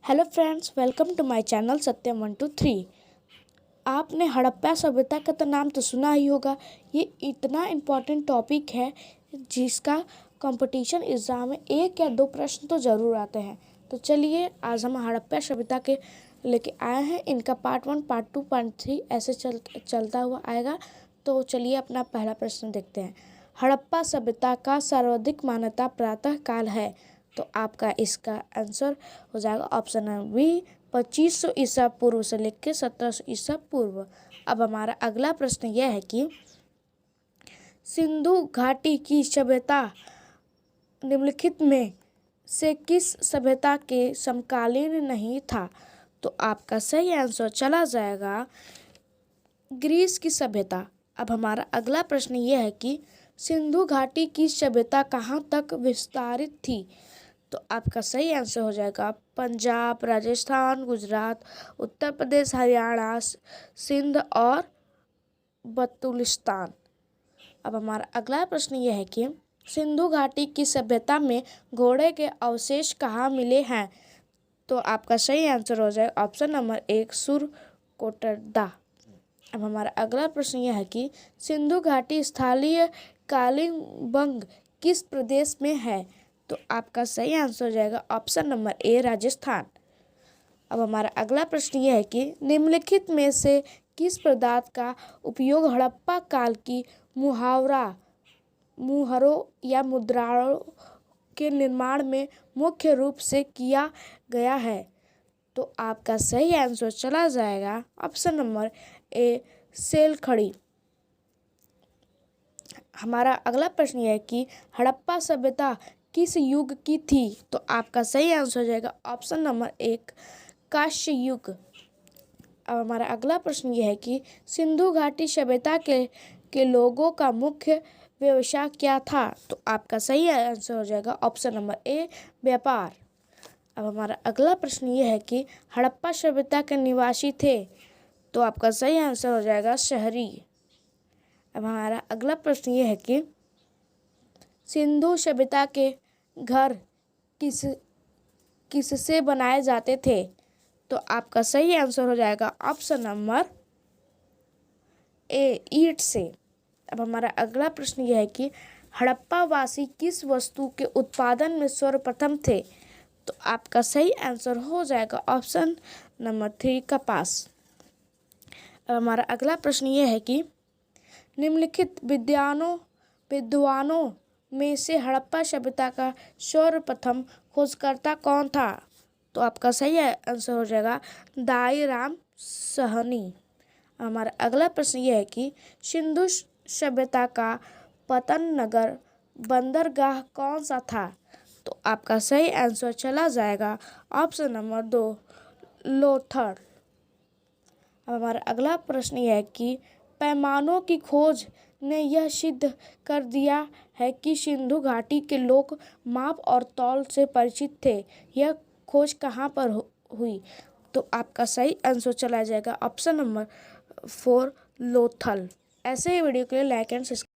Hello friends, welcome to my channel Satyam 123। आपने हड़प्पा सभ्यता का तो नाम तो सुना ही होगा। ये इतना इम्पोर्टेंट टॉपिक है जिसका कंपटीशन एग्ज़ाम में 1 या 2 प्रश्न तो ज़रूर आते हैं। तो चलिए आज हम हड़प्पा सभ्यता के लेके आए हैं। इनका पार्ट 1, पार्ट 2, पार्ट 3 ऐसे चलता हुआ आएगा। तो चलिए अपना पहला प्रश्न देखते हैं। हड़प्पा सभ्यता का सर्वाधिक मान्यता प्रातः काल है। तो आपका इसका आंसर हो जाएगा ऑप्शन नंबर बी, 2500 ईसा पूर्व से लेकर 1700 ईसा पूर्व। अब हमारा अगला प्रश्न यह है कि सिंधु घाटी की सभ्यता निम्नलिखित में से किस सभ्यता के समकालीन नहीं था। तो आपका सही आंसर चला जाएगा ग्रीस की सभ्यता। अब हमारा अगला प्रश्न यह है कि सिंधु घाटी की सभ्यता कहाँ तक विस्तारित थी। तो आपका सही आंसर हो जाएगा पंजाब, राजस्थान, गुजरात, उत्तर प्रदेश, हरियाणा, सिंध और बलूचिस्तान। अब हमारा अगला प्रश्न यह है कि सिंधु घाटी की सभ्यता में घोड़े के अवशेष कहाँ मिले हैं। तो आपका सही आंसर हो जाएगा ऑप्शन नंबर 1, सुरकोटडा। अब हमारा अगला प्रश्न यह है कि सिंधु घाटी स्थलीय कालिंबंग किस प्रदेश में है। तो आपका सही आंसर हो जाएगा ऑप्शन नंबर ए, राजस्थान। अब हमारा अगला प्रश्न यह है कि निम्नलिखित में से किस पदार्थ का उपयोग हड़प्पा काल की मुहरों या मुद्राओं के निर्माण में मुख्य रूप से किया गया है। तो आपका सही आंसर चला जाएगा ऑप्शन नंबर ए, सेलखड़ी। हमारा अगला प्रश्न यह है कि हड़प्पा सभ्यता किस युग की थी। तो आपका सही आंसर हो जाएगा ऑप्शन नंबर 1, कांस्य युग। अब हमारा अगला प्रश्न यह है कि सिंधु घाटी सभ्यता के लोगों का मुख्य व्यवसाय क्या था। तो आपका सही आंसर हो जाएगा ऑप्शन नंबर ए, व्यापार। अब हमारा अगला प्रश्न यह है कि हड़प्पा सभ्यता के निवासी थे। तो आपका सही आंसर हो जाएगा शहरी। अब हमारा अगला प्रश्न यह है कि सिंधु सभ्यता के घर किससे बनाए जाते थे। तो आपका सही आंसर हो जाएगा ऑप्शन नंबर ए, ईंट से। अब हमारा अगला प्रश्न यह है कि हड़प्पा वासी किस वस्तु के उत्पादन में सर्वप्रथम थे। तो आपका सही आंसर हो जाएगा ऑप्शन नंबर 3, कपास। अब हमारा अगला प्रश्न यह है कि निम्नलिखित विद्वानों में से हड़प्पा सभ्यता का सर्वप्रथम खोजकर्ता कौन था। तो आपका सही आंसर हो जाएगा दाई राम साहनी। हमारा अगला प्रश्न यह है कि सिंधु सभ्यता का पतन नगर बंदरगाह कौन सा था। तो आपका सही आंसर चला जाएगा ऑप्शन नंबर 2, लोथल। अब हमारा अगला प्रश्न यह है कि पैमानों की खोज ने यह सिद्ध कर दिया है कि सिंधु घाटी के लोग माप और तौल से परिचित थे। यह खोज कहाँ पर हुई। तो आपका सही आंसर चला जाएगा ऑप्शन नंबर 4, लोथल। ऐसे ही वीडियो के लिए लाइक एंड सब्सक्राइब